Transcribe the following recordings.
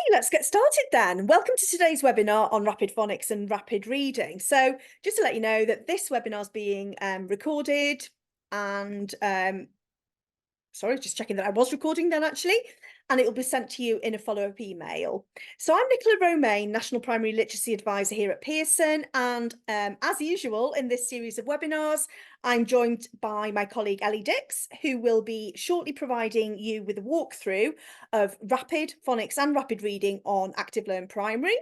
Let's get started then. Welcome to today's webinar on rapid phonics and rapid reading. So just to let you know that this webinar is being recorded and sorry, just checking that I was recording then actually, and it will be sent to you in a follow-up email. So I'm Nicola Romain, National Primary Literacy Advisor here at Pearson, and as usual in this series of webinars, I'm joined by my colleague Ellie Dix, who will be shortly providing you with a walkthrough of rapid phonics and rapid reading on Active Learn Primary,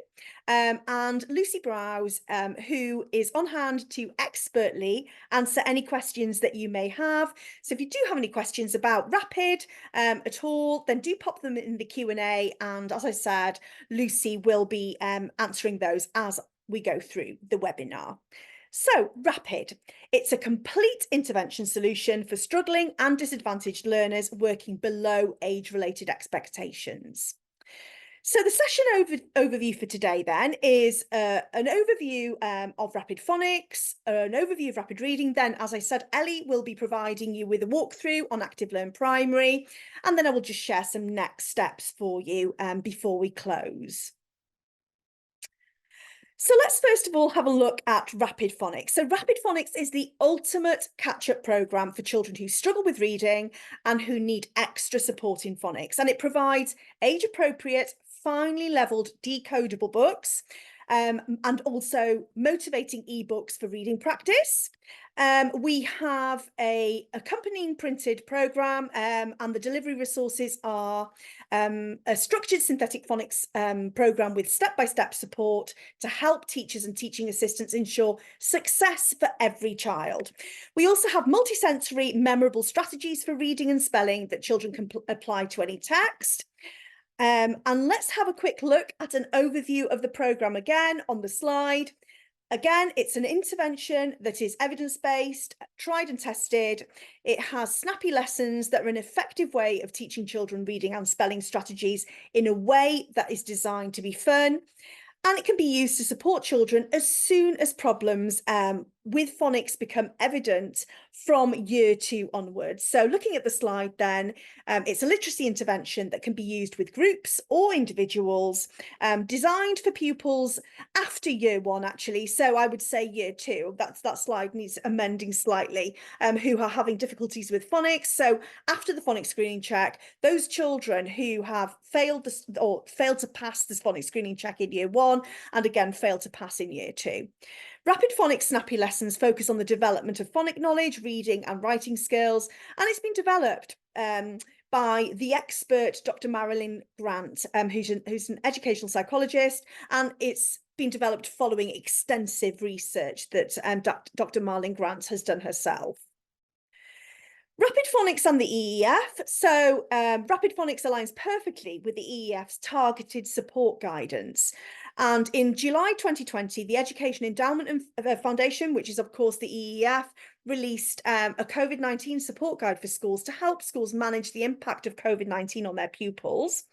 and Lucy Browse, who is on hand to expertly answer any questions that you may have. So if you do have any questions about rapid at all, then do pop them in the Q&A, and as I said, Lucy will be answering those as we go through the webinar. So rapid, it's a complete intervention solution for struggling and disadvantaged learners working below age-related expectations. So the session overview for today then is an overview of rapid phonics, an overview of rapid reading. Then, as I said, Ellie will be providing you with a walkthrough on Active Learn Primary, and then I will just share some next steps for you before we close. So let's first of all have a look at Rapid Phonics. So Rapid Phonics is the ultimate catch-up programme for children who struggle with reading and who need extra support in phonics. And it provides age-appropriate, finely levelled decodable books and also motivating ebooks for reading practice. We have a accompanying printed programme and the delivery resources are a structured synthetic phonics programme with step-by-step support to help teachers and teaching assistants ensure success for every child. We also have multisensory memorable strategies for reading and spelling that children can apply to any text. And let's have a quick look at an overview of the programme again on the slide. Again, it's an intervention that is evidence-based, tried and tested. It has snappy lessons that are an effective way of teaching children reading and spelling strategies in a way that is designed to be fun. And it can be used to support children as soon as problems with phonics become evident from year 2 onwards. So looking at the slide then, it's a literacy intervention that can be used with groups or individuals, designed for pupils after year 1 actually. So I would say year 2, that slide needs amending slightly, who are having difficulties with phonics. So after the phonics screening check, those children who have failed to pass this phonics screening check in year 1 and again failed to pass in year 2. Rapid Phonics Snappy Lessons focus on the development of phonic knowledge, reading and writing skills, and it's been developed by the expert Dr. Marilyn Grant, who's an educational psychologist, and it's been developed following extensive research that Dr. Marilyn Grant has done herself. Rapid Phonics and the EEF. So Rapid Phonics aligns perfectly with the EEF's targeted support guidance. And in July 2020, the Education Endowment Foundation, which is of course the EEF, released a COVID-19 support guide for schools to help schools manage the impact of COVID-19 on their pupils.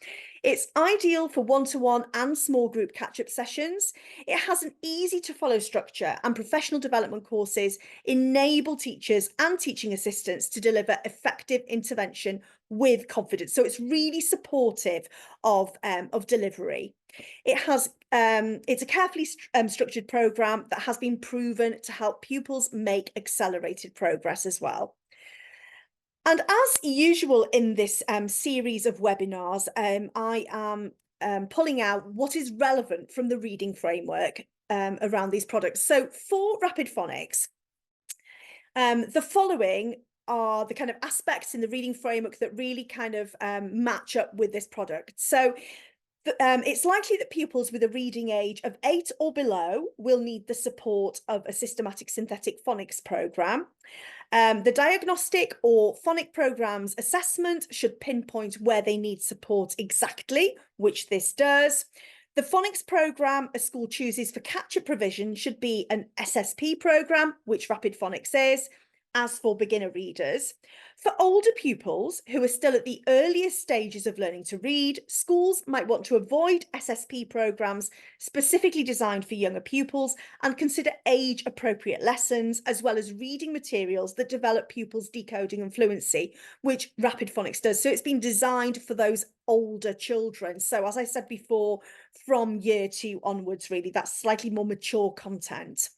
It's ideal for one-to-one and small group catch-up sessions. It has an easy to follow structure, and professional development courses enable teachers and teaching assistants to deliver effective intervention with confidence. So it's really supportive of delivery. It's a carefully structured programme that has been proven to help pupils make accelerated progress as well. And as usual in this series of webinars, I am pulling out what is relevant from the reading framework around these products. So for Rapid Phonics, the following are the kind of aspects in the reading framework that really kind of match up with this product. So it's likely that pupils with a reading age of 8 or below will need the support of a systematic synthetic phonics programme. The diagnostic or phonic programme's assessment should pinpoint where they need support exactly, which this does. The phonics programme a school chooses for catch-up provision should be an SSP programme, which Rapid Phonics is. as for beginner readers. For older pupils who are still at the earliest stages of learning to read, schools might want to avoid SSP programmes specifically designed for younger pupils and consider age-appropriate lessons, as well as reading materials that develop pupils' decoding and fluency, which Rapid Phonics does. So it's been designed for those older children. So as I said before, from year 2 onwards, really, that's slightly more mature content.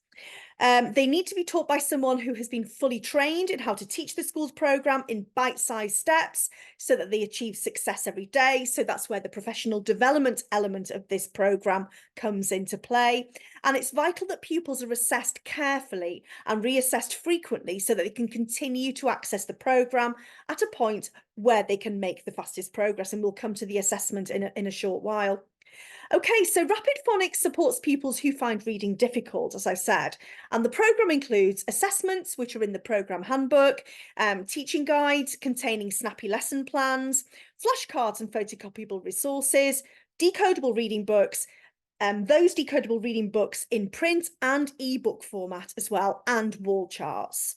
They need to be taught by someone who has been fully trained in how to teach the school's programme in bite-sized steps so that they achieve success every day. So that's where the professional development element of this programme comes into play. And it's vital that pupils are assessed carefully and reassessed frequently so that they can continue to access the programme at a point where they can make the fastest progress. And we'll come to the assessment in a short while. Okay, so Rapid Phonics supports pupils who find reading difficult, as I said, and the programme includes assessments, which are in the programme handbook, teaching guides containing snappy lesson plans, flashcards and photocopiable resources, decodable reading books, those decodable reading books in print and ebook format as well, and wall charts.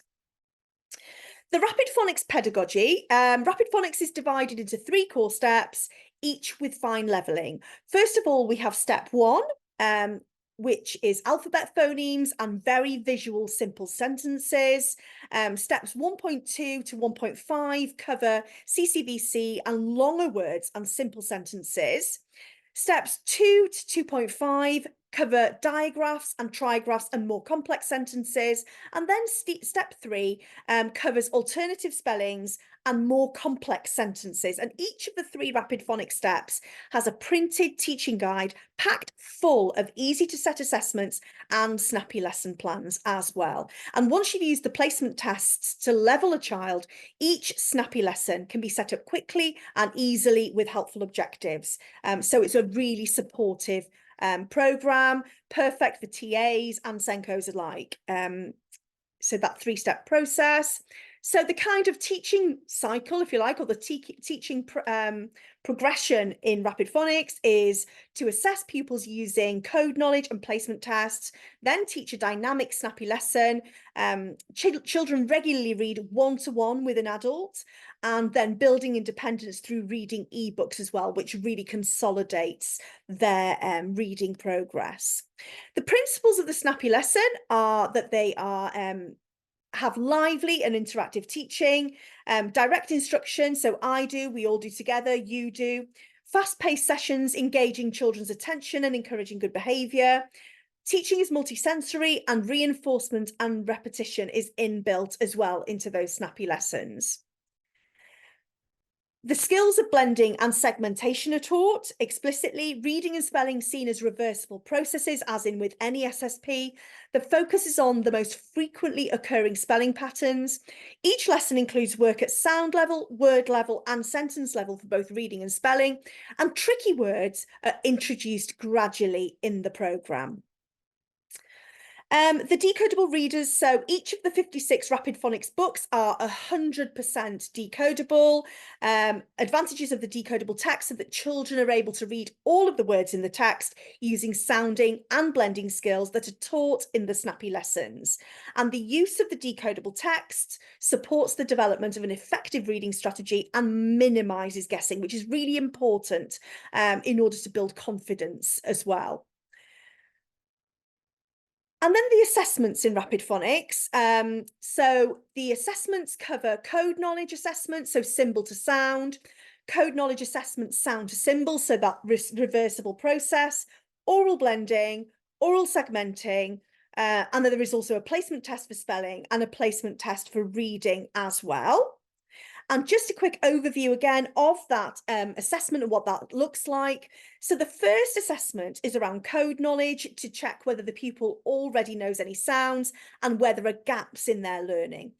The Rapid Phonics pedagogy. Rapid Phonics is divided into 3 core steps, each with fine levelling. First of all, we have step 1, which is alphabet phonemes and very visual simple sentences. Steps 1.2 to 1.5 cover CCVC and longer words and simple sentences. Steps 2 to 2.5 cover digraphs and trigraphs and more complex sentences. And then step 3 covers alternative spellings and more complex sentences. And each of the 3 Rapid Phonics steps has a printed teaching guide packed full of easy to set assessments and snappy lesson plans as well. And once you've used the placement tests to level a child, each snappy lesson can be set up quickly and easily with helpful objectives. So it's a really supportive programme, perfect for TAs and Senkos alike. So that 3-step process. So the kind of teaching cycle, if you like, or the teaching progression in Rapid Phonics is to assess pupils using code knowledge and placement tests, then teach a dynamic, snappy lesson. Children regularly read one-to-one with an adult, and then building independence through reading ebooks as well, which really consolidates their reading progress. The principles of the snappy lesson are that they are have lively and interactive teaching, direct instruction, so I do, we all do together, you do, fast-paced sessions engaging children's attention and encouraging good behaviour. Teaching is multisensory and reinforcement and repetition is inbuilt as well into those snappy lessons. The skills of blending and segmentation are taught explicitly, reading and spelling seen as reversible processes, as in with any SSP. The focus is on the most frequently occurring spelling patterns. Each lesson includes work at sound level, word level, and sentence level for both reading and spelling, and tricky words are introduced gradually in the programme. The decodable readers, so each of the 56 Rapid Phonics books are 100% decodable. Advantages of the decodable text are that children are able to read all of the words in the text using sounding and blending skills that are taught in the snappy lessons. And the use of the decodable text supports the development of an effective reading strategy and minimises guessing, which is really important in order to build confidence as well. And then the assessments in Rapid Phonics. So the assessments cover code knowledge assessment, so symbol to sound, code knowledge assessment, sound to symbol, so that reversible process, oral blending, oral segmenting, and then there is also a placement test for spelling and a placement test for reading as well. And just a quick overview again of that assessment and what that looks like. So the first assessment is around code knowledge to check whether the pupil already knows any sounds and where there are gaps in their learning.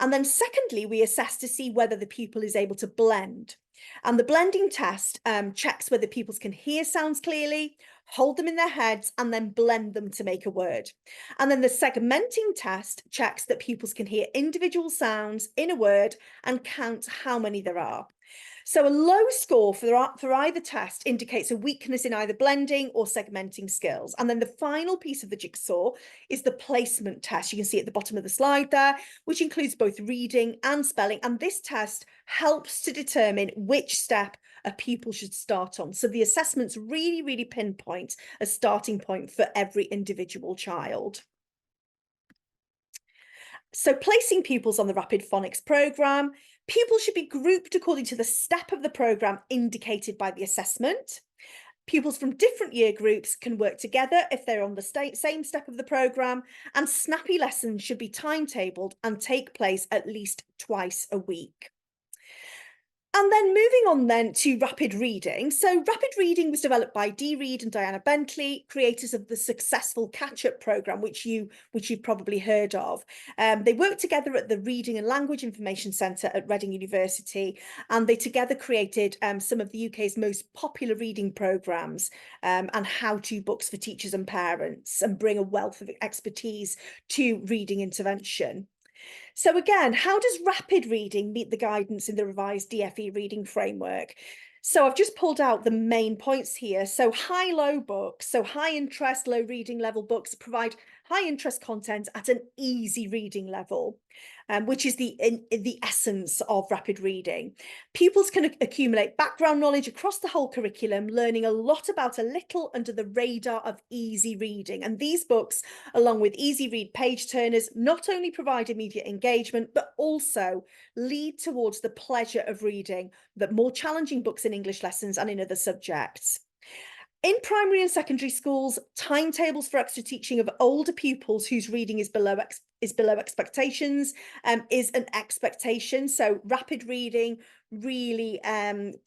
And then secondly, we assess to see whether the pupil is able to blend. And the blending test checks whether pupils can hear sounds clearly, hold them in their heads, and then blend them to make a word. And then the segmenting test checks that pupils can hear individual sounds in a word and count how many there are. So a low score for either test indicates a weakness in either blending or segmenting skills. And then the final piece of the jigsaw is the placement test. You can see at the bottom of the slide there, which includes both reading and spelling. And this test helps to determine which step a pupil should start on. So the assessments really, really pinpoint a starting point for every individual child. So placing pupils on the Rapid Phonics programme, pupils should be grouped according to the step of the programme indicated by the assessment. Pupils from different year groups can work together if they're on the same step of the programme, and snappy lessons should be timetabled and take place at least twice a week. And then moving on then to rapid reading. So rapid reading was developed by Dee Reed and Diana Bentley, creators of the successful Catch-Up programme, which you've probably heard of. They worked together at the Reading and Language Information Centre at Reading University, and they together created some of the UK's most popular reading programmes and how-to books for teachers and parents, and bring a wealth of expertise to reading intervention. So again, how does rapid reading meet the guidance in the revised DFE reading framework? So I've just pulled out the main points here. So high-low books, so high interest, low reading level books provide high interest content at an easy reading level, which is the essence of rapid reading. Pupils can accumulate background knowledge across the whole curriculum, learning a lot about a little under the radar of easy reading. And these books, along with easy read page turners, not only provide immediate engagement, but also lead towards the pleasure of reading the more challenging books in English lessons and in other subjects. In primary and secondary schools, timetables for extra teaching of older pupils whose reading is below expectations is an expectation. So rapid reading really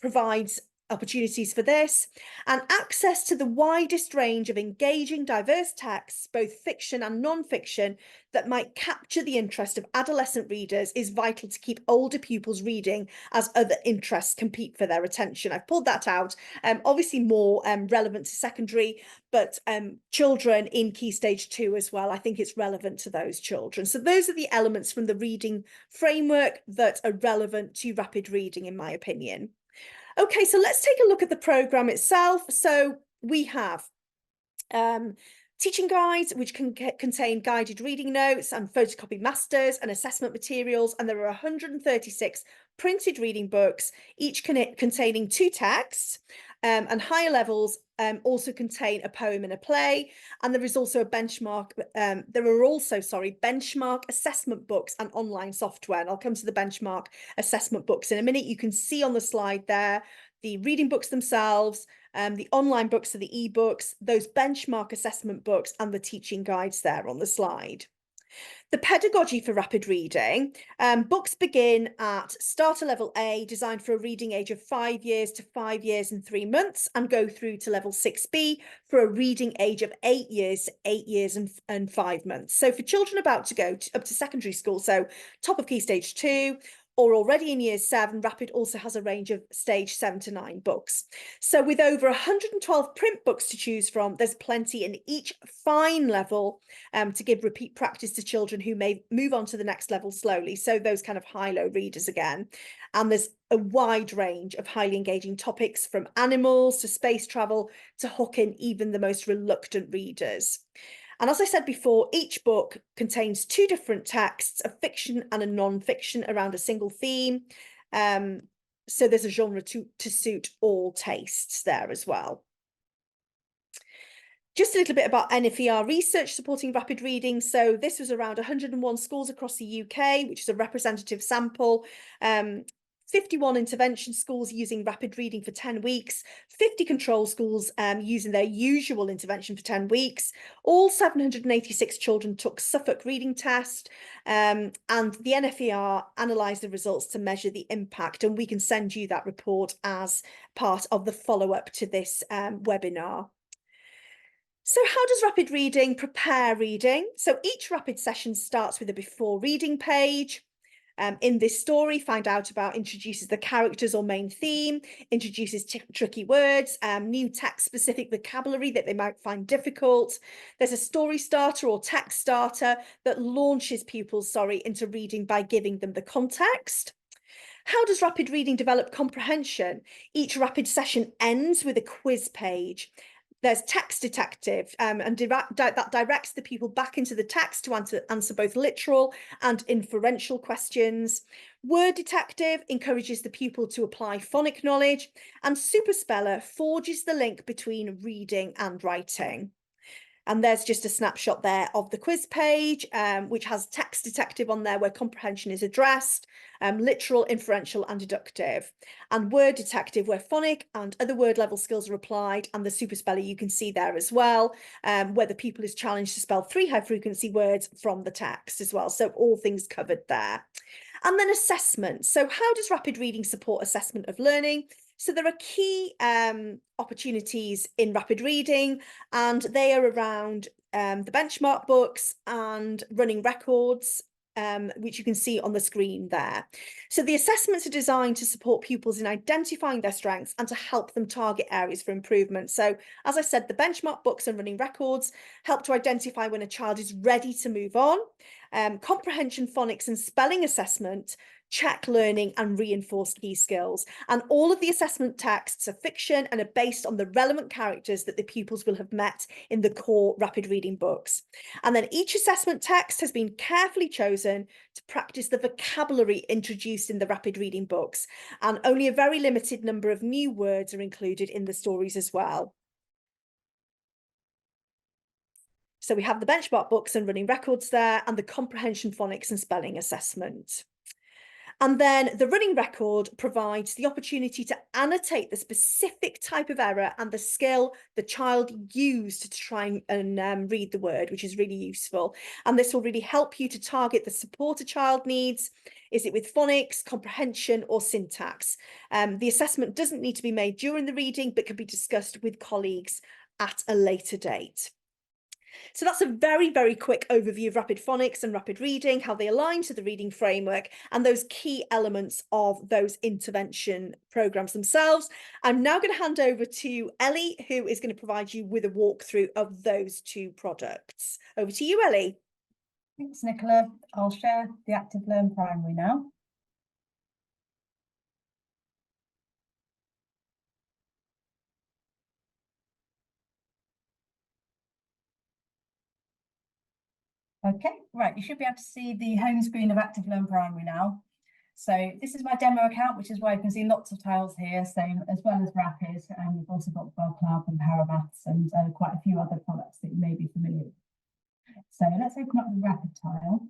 provides opportunities for this, and access to the widest range of engaging diverse texts, both fiction and non-fiction, that might capture the interest of adolescent readers is vital to keep older pupils reading as other interests compete for their attention. I've pulled that out, obviously more relevant to secondary, but children in Key Stage 2 as well. I think it's relevant to those children. So those are the elements from the reading framework that are relevant to rapid reading, in my opinion. Okay, so let's take a look at the programme itself. So we have teaching guides, which can contain guided reading notes and photocopy masters and assessment materials. And there are 136 printed reading books, each containing 2 texts, and higher levels also contain a poem and a play. And there is also a benchmark. Benchmark assessment books and online software. And I'll come to the benchmark assessment books in a minute. You can see on the slide there the reading books themselves, the online books are the ebooks, those benchmark assessment books, and the teaching guides there on the slide. The pedagogy for rapid reading, books begin at starter level A, designed for a reading age of 5 years to 5 years and 3 months, and go through to level 6B for a reading age of 8 years to 8 years and 5 months. So for children about to go up to secondary school, so top of Key Stage 2, or already in year 7, Rapid also has a range of stage 7 to 9 books. So with over 112 print books to choose from, there's plenty in each fine level to give repeat practice to children who may move on to the next level slowly. So those kind of high-low readers again. And there's a wide range of highly engaging topics, from animals to space travel to hook in even the most reluctant readers. And as I said before, each book contains 2 different texts, a fiction and a non-fiction, around a single theme. So there's a genre to suit all tastes there as well. Just a little bit about NFER research supporting rapid reading. So this was around 101 schools across the UK, which is a representative sample. 51 intervention schools using rapid reading for 10 weeks, 50 control schools using their usual intervention for 10 weeks. All 786 children took Suffolk reading test, and the NFER analysed the results to measure the impact, and we can send you that report as part of the follow-up to this webinar. So how does rapid reading prepare reading? So each rapid session starts with a before reading page. In this story, find out about, introduces the characters or main theme, introduces tricky words, new text-specific vocabulary that they might find difficult. There's a story starter or text starter that launches pupils, into reading by giving them the context. How does rapid reading develop comprehension? Each rapid session ends with a quiz page. There's text detective, and that directs the pupil back into the text to answer both literal and inferential questions. Word detective encourages the pupil to apply phonic knowledge, and super speller forges the link between reading and writing. And there's just a snapshot there of the quiz page, which has text detective on there where comprehension is addressed, literal, inferential and deductive, and word detective where phonic and other word level skills are applied, and the super speller you can see there as well, where the pupil is challenged to spell 3 high frequency words from the text as well. So all things covered there. And then assessment. So how does rapid reading support assessment of learning? So there are key opportunities in rapid reading, and they are around the benchmark books and running records, which you can see on the screen there. So the assessments are designed to support pupils in identifying their strengths and to help them target areas for improvement. So as I said, the benchmark books and running records help to identify when a child is ready to move on. Comprehension, phonics and spelling assessment check learning and reinforce key skills. And all of the assessment texts are fiction and are based on the relevant characters that the pupils will have met in the core rapid reading books. And then each assessment text has been carefully chosen to practice the vocabulary introduced in the rapid reading books. And only a very limited number of new words are included in the stories as well. So we have the benchmark books and running records there, and the comprehension, phonics and spelling assessment. And then the running record provides the opportunity to annotate the specific type of error and the skill the child used to try and read the word, which is really useful. And this will really help you to target the support a child needs. Is it with phonics, comprehension or syntax? The assessment doesn't need to be made during the reading, but can be discussed with colleagues at a later date. So that's a very, very quick overview of rapid phonics and rapid reading, how they align to the reading framework and those key elements of those intervention programmes themselves. I'm now going to hand over to Ellie, who is going to provide you with a walkthrough of those two products. Over to you, Ellie. Thanks, Nicola. I'll share the Active Learn Primary now. Okay, right, you should be able to see the home screen of Active Learn Primary now. So this is my demo account, which is why you can see lots of tiles here, so as well as Rapid, and we've also got Bell Club and Paramaths and quite a few other products that you may be familiar with. So let's open up the Rapid tile.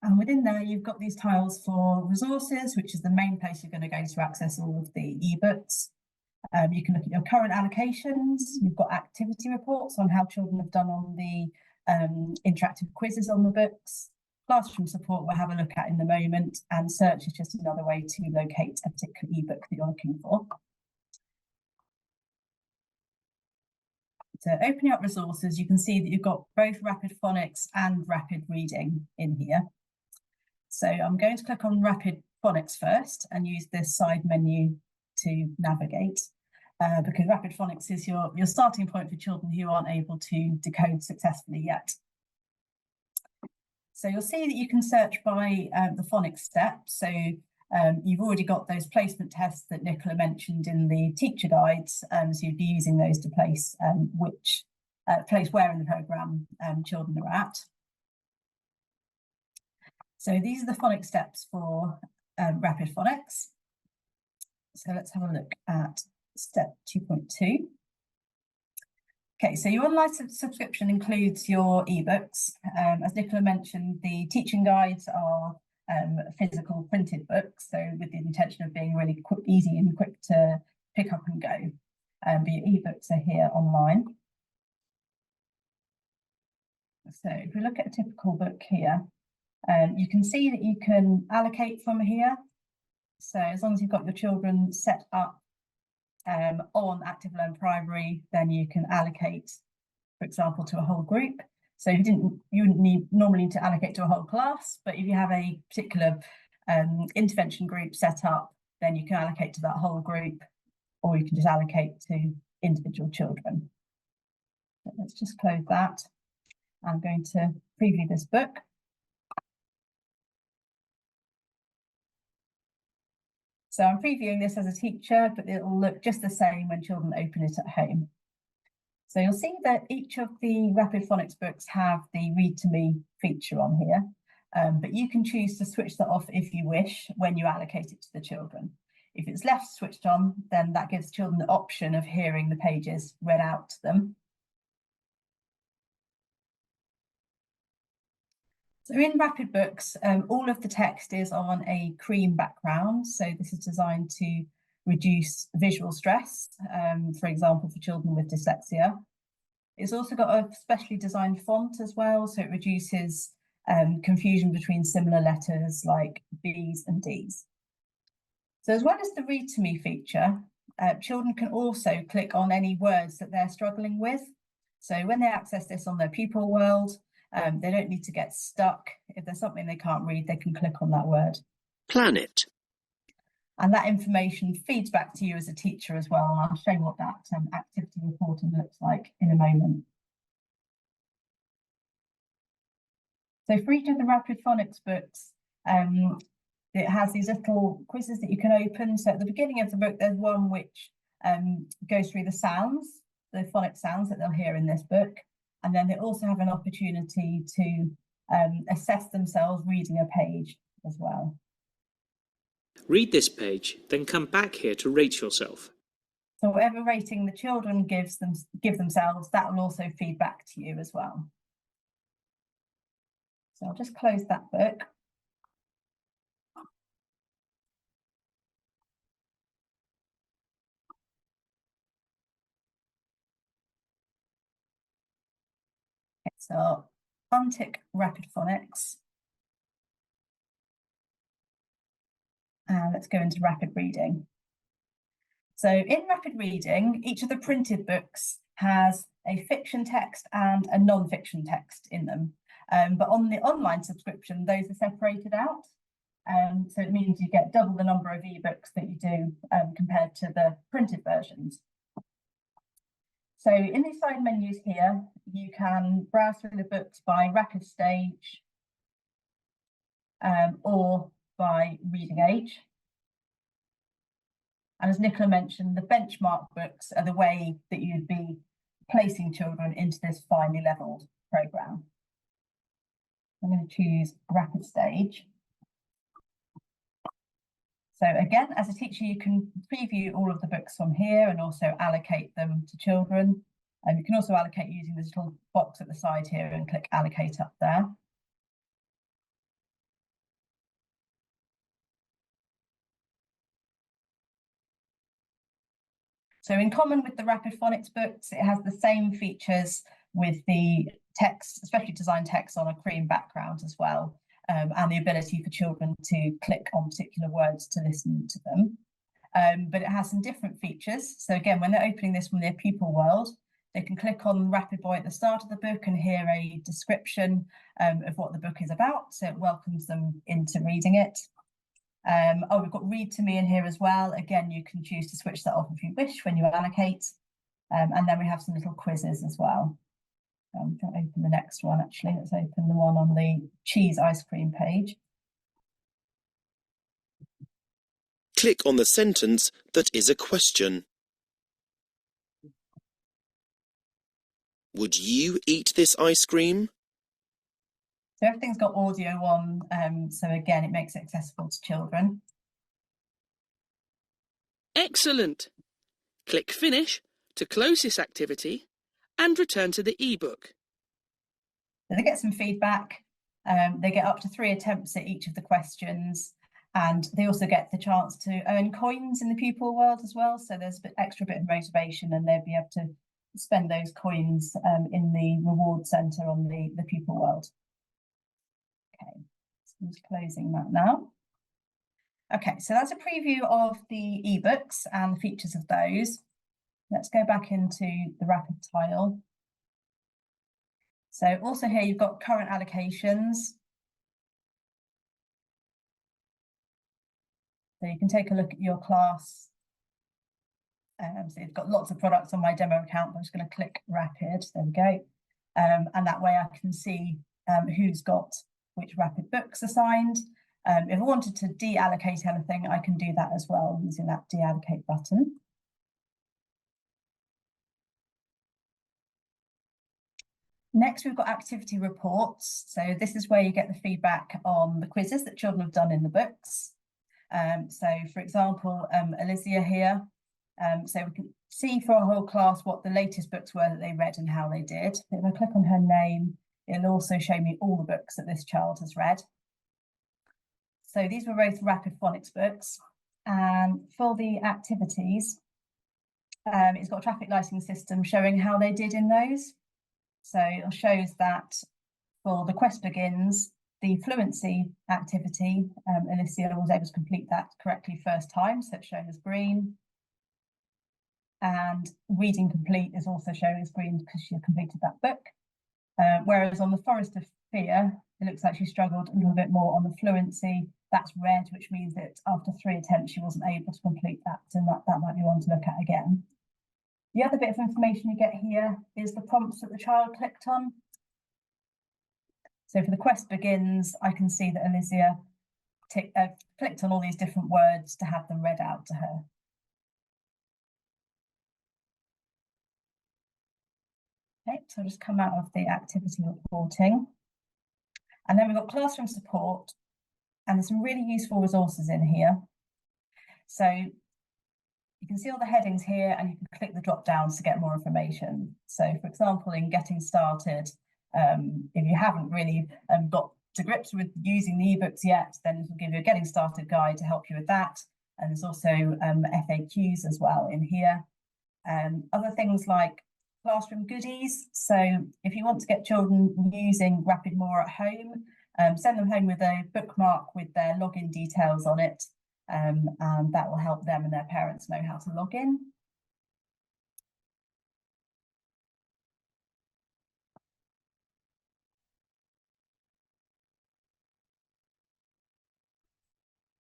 And within there, you've got these tiles for resources, which is the main place you're going to go to access all of the ebooks. You can look at your current allocations. You've got activity reports on how children have done on the interactive quizzes on the books. Classroom support we'll have a look at in a moment, and search is just another way to locate a particular ebook that you're looking for. So opening up resources, you can see that you've got both rapid phonics and rapid reading in here. So I'm going to click on rapid phonics first and use this side menu to navigate, because rapid phonics is your starting point for children who aren't able to decode successfully yet. So you'll see that you can search by the phonics step. So you've already got those placement tests that Nicola mentioned in the teacher guides. So you'd be using those to place place where in the programme children are at. So these are the phonics steps for rapid phonics. So let's have a look at step 2.2. Okay, so your online subscription includes your ebooks. As Nicola mentioned, the teaching guides are physical printed books, so with the intention of being really easy and quick to pick up and go. But your ebooks are here online. So if we look at a typical book here, you can see that you can allocate from here. So as long as you've got your children set up on Active Learn Primary, then you can allocate, for example, to a whole group. So you wouldn't normally need to allocate to a whole class, but if you have a particular intervention group set up, then you can allocate to that whole group, or you can just allocate to individual children. So let's just close that. I'm going to preview this book. So I'm previewing this as a teacher, but it will look just the same when children open it at home. So you'll see that each of the Rapid Phonics books have the Read to Me feature on here, but you can choose to switch that off if you wish when you allocate it to the children. If it's left switched on, then that gives children the option of hearing the pages read out to them. So in Rapid Books, all of the text is on a cream background. So this is designed to reduce visual stress, for example, for children with dyslexia. It's also got a specially designed font as well, so it reduces confusion between similar letters like B's and D's. So as well as the Read to Me feature, children can also click on any words that they're struggling with. So when they access this on their pupil world, they don't need to get stuck. If there's something they can't read, they can click on that word. Planet. And that information feeds back to you as a teacher as well. And I'll show you what that activity reporting looks like in a moment. So for each of the Rapid Phonics books, it has these little quizzes that you can open. So at the beginning of the book, there's one which goes through the sounds, the phonic sounds that they'll hear in this book. And then they also have an opportunity to assess themselves reading a page as well. Read this page, then come back here to rate yourself. So whatever rating the children give themselves, that will also feed back to you as well. So I'll just close that book. Okay, so untick Rapid Phonics. And let's go into Rapid Reading. So in Rapid Reading, each of the printed books has a fiction text and a non-fiction text in them. But on the online subscription, those are separated out. So it means you get double the number of ebooks that you do compared to the printed versions. So in these side menus here, you can browse through the books by rapid stage or by reading age. And as Nicola mentioned, the benchmark books are the way that you'd be placing children into this finely levelled programme. I'm going to choose rapid stage. So again, as a teacher, you can preview all of the books from here and also allocate them to children. And you can also allocate using this little box at the side here and click allocate up there. So in common with the Rapid Phonics books, it has the same features with the text, especially designed text on a cream background as well, and the ability for children to click on particular words to listen to them. But it has some different features. So again, when they're opening this from their pupil world, they can click on Rapid Boy at the start of the book and hear a description of what the book is about. So it welcomes them into reading it. We've got Read to Me in here as well. Again, you can choose to switch that off if you wish when you allocate. And then we have some little quizzes as well. I'm going to open the next one actually. Let's open the one on the cheese ice cream page. Click on the sentence that is a question. Would you eat this ice cream? So everything's got audio on, so again, it makes it accessible to children. Excellent. Click Finish to close this activity and return to the ebook. So they get some feedback. They get up to 3 attempts at each of the questions, and they also get the chance to earn coins in the pupil world as well. So there's an extra bit of motivation, and they'll be able to spend those coins in the reward centre on the pupil world. Okay, so I'm just closing that now. Okay, so that's a preview of the ebooks and the features of those. Let's go back into the Rapid tile. So also here you've got current allocations. So you can take a look at your class. So you've got lots of products on my demo account. I'm just going to click Rapid. There we go. And that way I can see who's got which Rapid books assigned. If I wanted to deallocate anything, I can do that as well using that deallocate button. Next, we've got activity reports. So this is where you get the feedback on the quizzes that children have done in the books. So for example, Alicia here, so we can see for our whole class what the latest books were that they read and how they did. If I click on her name, it'll also show me all the books that this child has read. So these were both rapid phonics books. And for the activities, it's got a traffic lighting system showing how they did in those. So it shows that for the Quest Begins, the fluency activity, Alicia was able to complete that correctly first time, so it's shown as green. And reading complete is also shown as green because she completed that book. Whereas on the Forest of Fear, it looks like she struggled a little bit more on the fluency. That's red, which means that after 3 attempts, she wasn't able to complete that. So that might be one to look at again. The other bit of information you get here is the prompts that the child clicked on. So for the Quest Begins, I can see that Alicia clicked on all these different words to have them read out to her. Okay, so I'll just come out of the activity reporting. And then we've got classroom support, and there's some really useful resources in here. So you can see all the headings here, and you can click the drop downs to get more information. So for example, in Getting Started, if you haven't really got to grips with using the ebooks yet, then it will give you a Getting Started guide to help you with that. And there's also FAQs as well in here. Other things like classroom goodies. So if you want to get children using Rapid more at home, send them home with a bookmark with their login details on it, and that will help them and their parents know how to log in.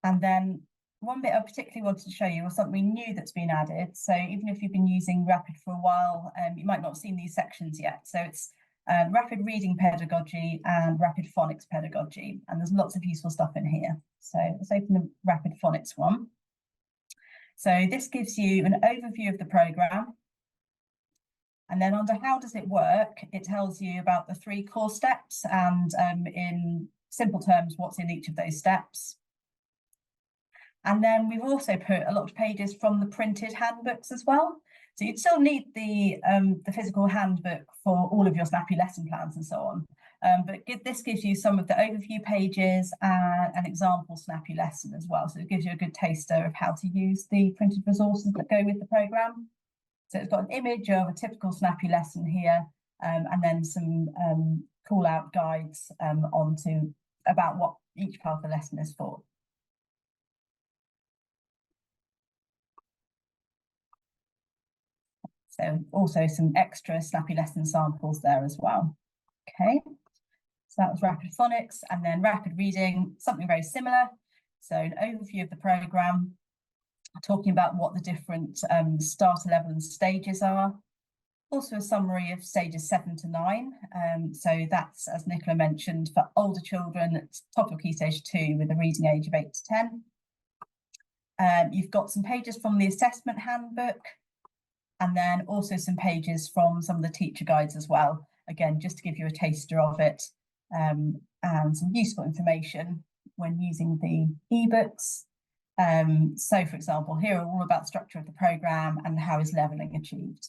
And then one bit I particularly wanted to show you was something new that's been added. So even if you've been using Rapid for a while, you might not have seen these sections yet. So it's Rapid Reading Pedagogy and Rapid Phonics Pedagogy. And there's lots of useful stuff in here. So let's open the Rapid Phonics one. So this gives you an overview of the programme. And then under how does it work, it tells you about the 3 core steps and in simple terms, what's in each of those steps. And then we've also put a lot of pages from the printed handbooks as well. So you'd still need the physical handbook for all of your Snappy lesson plans and so on. But this gives you some of the overview pages and an example Snappy lesson as well. So it gives you a good taster of how to use the printed resources that go with the programme. So it's got an image of a typical Snappy lesson here, and then some call out guides about what each part of the lesson is for. So also some extra Snappy lesson samples there as well. Okay, so that was Rapid Phonics, and then Rapid Reading, something very similar. So an overview of the programme, talking about what the different starter level and stages are. Also a summary of stages 7 to 9. So that's, as Nicola mentioned, for older children at top of Key Stage 2 with a reading age of 8 to 10. You've got some pages from the assessment handbook, and then also some pages from some of the teacher guides as well. Again, just to give you a taster of it, and some useful information when using the ebooks. So for example, here are all about the structure of the programme and how is levelling achieved.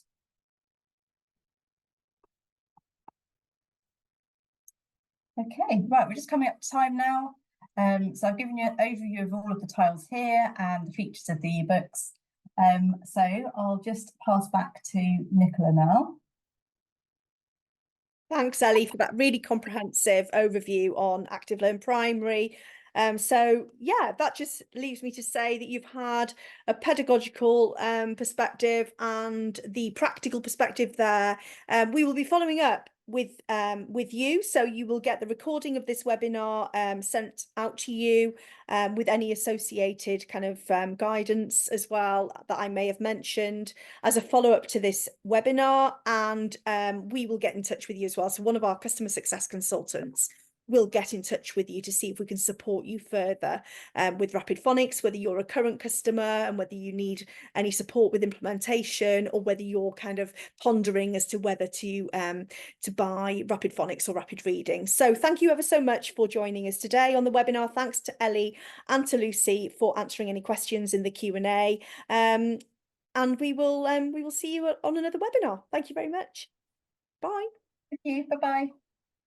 Okay, right, we're just coming up to time now. So I've given you an overview of all of the tiles here and the features of the ebooks. So I'll just pass back to Nicola now. Thanks, Ellie, for that really comprehensive overview on Active Learn Primary. So yeah, that just leaves me to say that you've had a pedagogical perspective and the practical perspective there. We will be following up with you, so you will get the recording of this webinar sent out to you with any associated kind of guidance as well that I may have mentioned as a follow-up to this webinar, and we will get in touch with you as well. So one of our customer success consultants we'll get in touch with you to see if we can support you further with Rapid Phonics, whether you're a current customer and whether you need any support with implementation, or whether you're kind of pondering as to whether to buy Rapid Phonics or Rapid Reading. So thank you ever so much for joining us today on the webinar. Thanks to Ellie and to Lucy for answering any questions in the Q&A. And we will see you on another webinar. Thank you very much. Bye. Thank you. Bye-bye.